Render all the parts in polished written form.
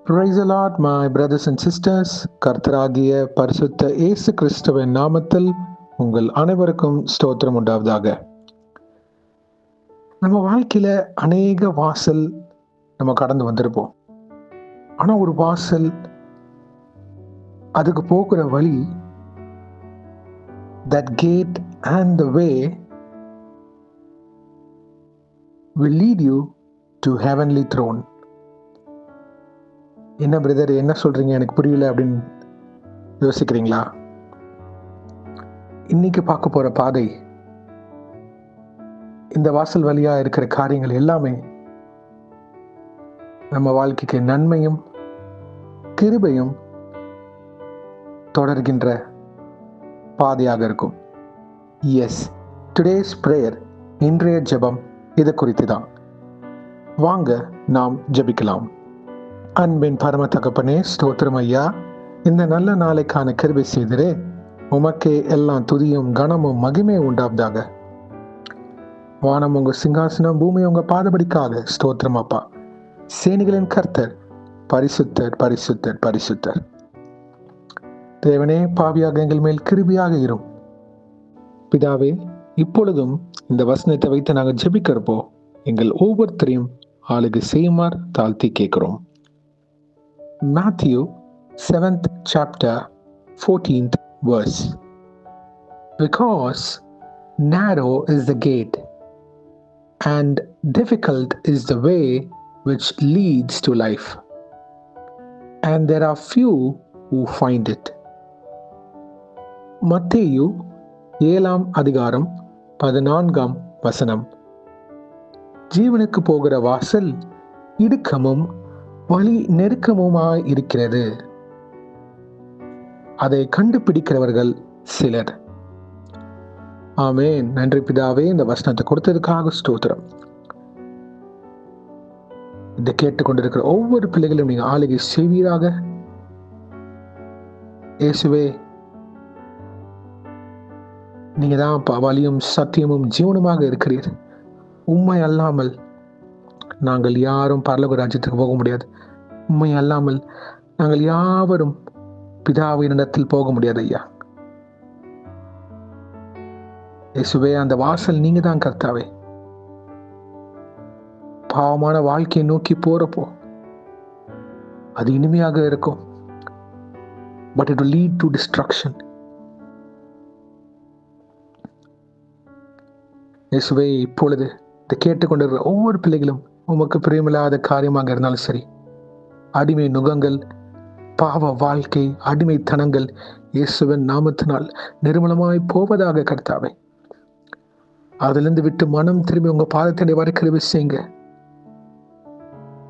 Praise the Lord, my brothers and sisters. கர்த்தராகிய பரிசுத்த இயேசு கிறிஸ்துவின் நாமத்தில் உங்கள் அனைவருக்கும் ஸ்தோத்திரம் உண்டாவதாக. நம்ம வாழ்க்கையில அநேக வாசல் நம்ம கடந்து வந்திருப்போம். ஆனா ஒரு வாசல், அதுக்கு போகிற வழி, that gate and the way will lead you to heavenly throne. என்ன பிரதர், என்ன சொல்றீங்க, எனக்கு புரியல அப்படின்னு யோசிக்கிறீங்களா? இன்னைக்கு பார்க்க போற பாதை, இந்த வாசல் வழியா இருக்கிற காரியங்கள் எல்லாமே நம்ம வாழ்க்கைக்கு நன்மையும் கிருபையும் தொடர்கின்ற பாதையாக இருக்கும். எஸ், டுடேஸ் பிரேயர், இன்றைய ஜெபம் இது குறித்து தான். வாங்க நாம் ஜெபிக்கலாம். அன்பின் பரம தகப்பனே, ஸ்தோத்திரம் ஐயா. இந்த நல்ல நாளைக்கான கிருபை செய்திரே. உமக்கே எல்லாம் துதியும் கனமும் மகிமையும் உண்டாவதாக. வானம் உங்க சிங்காசனம், பூமி உங்க பாதபடிக்காக. ஸ்தோத்திரம் அப்பா. சேனைகளின் கர்த்தர் பரிசுத்தர், பரிசுத்தர், பரிசுத்தர். தேவனே, பாவியாக எங்கள் மேல் கிருபியாக இரும். பிதாவே, இப்பொழுதும் இந்த வசனத்தை வைத்து நாங்கள் ஜெபிக்கிறப்போ எங்கள் ஒவ்வொருத்தரையும் ஆளுகை செய்யுமாறு தாழ்த்தி கேட்கிறோம். Matthew 7th chapter 14th verse. Because narrow is the gate and difficult is the way which leads to life, and there are few who find it. மத்தேயு 7ஆம் அதிகாரம் 14ஆம் வசனம். ஜீவனுக்கு போகிற வாசல் இடுக்கமும் வழி நெருக்கமுமாய் இருக்கிறது, அதை கண்டுபிடிக்கிறவர்கள் சிலர். ஆமென். நன்றி பிதாவே, இந்த வசனத்தை கொடுத்ததுக்காக ஸ்தோத்திரம். இதை கேட்டுக்கொண்டிருக்கிற ஒவ்வொரு பிள்ளைகளும் நீங்க ஆளுகை செய்வீராக. இயேசுவே, நீங்க தான் வழியும் சத்தியமும் ஜீவனுமாக இருக்கிறீர். உம்மை அல்லாமல் நாங்கள் யாரும் பரலோக ராஜ்யத்துக்கு போக முடியாது. உண்மை அல்லாமல் நாங்கள் யாவரும் பிதாவின் இடத்தில் போக முடியாது ஐயா. இயேசுவே, அந்த வாசல் நீங்க தான் கர்த்தாவே. பாவமான வாழ்க்கையை நோக்கி போறப்போ அது இனிமையாக இருக்கும், but it will lead to destruction. இயேசுவே, இப்பொழுது இதை கேட்டுக்கொண்டிருக்கிற ஒவ்வொரு பிள்ளைகளும் உமக்கு பிரியமில்லாத காரியமாக இருந்தாலும் சரி, அடிமை நுகங்கள், பாவ வாழ்க்கை, அடிமைத்தனங்கள் இயேசுவின் நாமத்தினால் நிர்மலமாய் போவதாக கர்த்தாவே. அதிலிருந்து விட்டு மனம் திரும்பி உங்க பாதத்தினை வர கிருபை செய்யுங்க.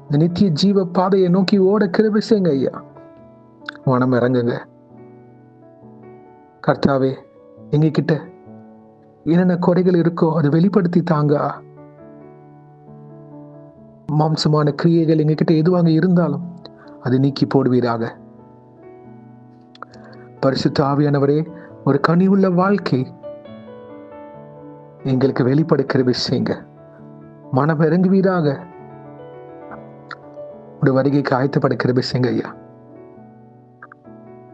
இந்த நித்திய ஜீவ பாதையை நோக்கி ஓட கிருபை செய்யுங்க ஐயா. மனம் இறங்குங்க கர்த்தாவே. எங்க கிட்ட என்னென்ன குறைகள் இருக்கோ அதை வெளிப்படுத்தி தாங்க. மாம்சமான கிரியைகள் எங்ககிட்ட எதுவாக இருந்தாலும் அதை நீக்கி போடுவீராக. பரிசுத்த ஆவியானவரே, ஒரு கனிவுள்ள வாழ்க்கை எங்களுக்கு வெளிப்பட கிருபை செய்யுங்க. மனம் இறங்குவீராக. ஒரு வருகைக்கு ஆயத்தப்பட கிருபை செய்யுங்க ஐயா.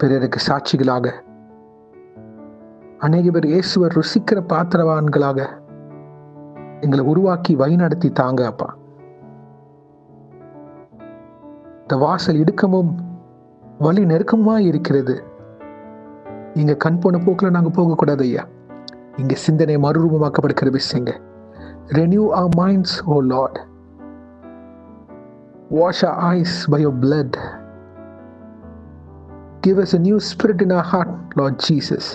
பிறருக்கு சாட்சிகளாக அநேக பேர் இயேசுவை ருசிக்கிற பாத்திரவான்களாக எங்களை உருவாக்கி வழிநடத்தி தாங்க அப்பா. இந்த வாசல் இடுக்கமும் வழி நெருக்கமா இருக்கிறது. இங்க கண் போன போக்குல நாங்க போக கூடாது ஐயா. இங்க சிந்தனை மறுரூபமாக்கப்பட கிருபை செய்யுங்க. Renew our minds, O Lord. Wash our eyes by your blood. Give us a new spirit in our heart, Lord Jesus.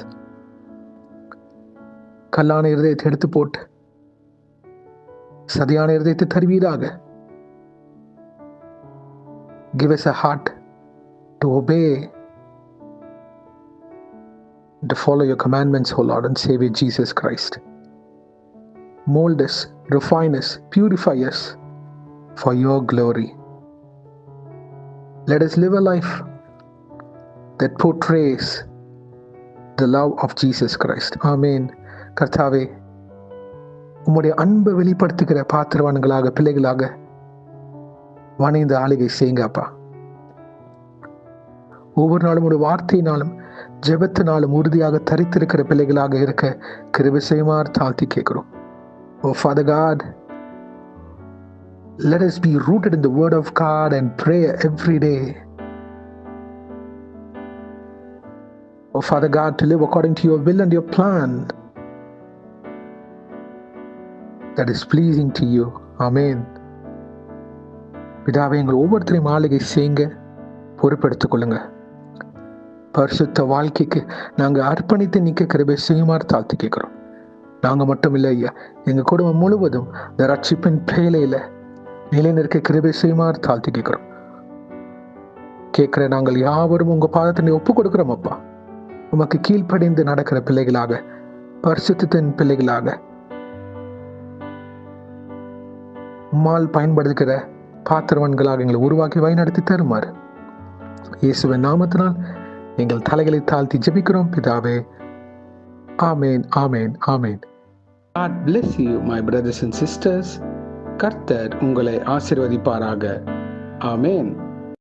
கல்லான இருதயத்தை எடுத்து போட்டு சதியான இருதயத்தை தருவீராக. Give us a heart to obey, to follow your commandments, O Lord and Savior Jesus Christ. Mold us, refine us, purify us for your glory. Let us live a life that portrays the love of Jesus Christ. Amen. கர்த்தாவே, உம்முடைய அன்பை வெளிப்படுத்துகிற பாத்திரவான்களாக, பிள்ளைகளாக வணைந்து ஆளுகை செய்யுங்க அப்பா. ஒவ்வொரு நாளும் ஒரு வார்த்தையினாலும் ஜெபத்தினாலும் உறுதியாக தரித்திருக்கிற பிள்ளைகளாக இருக்க கிருபை செய்யுமாறு தாழ்த்தி கேட்கிறோம். Oh Father God, let us be rooted in the word of God and pray every day. Oh Father God, to live according to your will and your plan that is pleasing to you. Amen. பிதாவே, எங்கள் ஒவ்வொருத்தரையும் ஆளுகை செய்யுங்க, பொறுப்பெடுத்துக் கொள்ளுங்க. பரிசுத்த வாழ்க்கைக்கு நாங்கள் அர்ப்பணித்து நிற்க கிருபை செய்யுமாறு தாழ்த்தி கேட்கிறோம். நாங்கள் மட்டும் இல்லை ஐயா, எங்கள் குடும்பம் முழுவதும் இந்த ரட்சிப்பின் பேழையில நிலைநிற்க கிருபை செய்யுமாறு தாழ்த்தி கேட்கிறோம். கேட்கிற நாங்கள் யாவரும் உங்க பாதத்தினை ஒப்பு கொடுக்கிறோம் அப்பா. உமக்கு கீழ்ப்படிந்து நடக்கிற பிள்ளைகளாக, பரிசுத்தத்தின் பிள்ளைகளாக, உம்மால் பயன்படுத்துகிற பாத்திரவன்களாக எங்களை உருவாக்கி வழிநடத்தி தருமாறு இயேசுவின் நாமத்தினால் எங்கள் தலைகளை தாழ்த்தி ஜெபிக்கிறோம் பிதாவே. ஆமேன், ஆமேன், ஆமேன். God bless you, my brothers and sisters. கர்த்தர் உங்களை ஆசீர்வதிப்பாராக. ஆமேன்.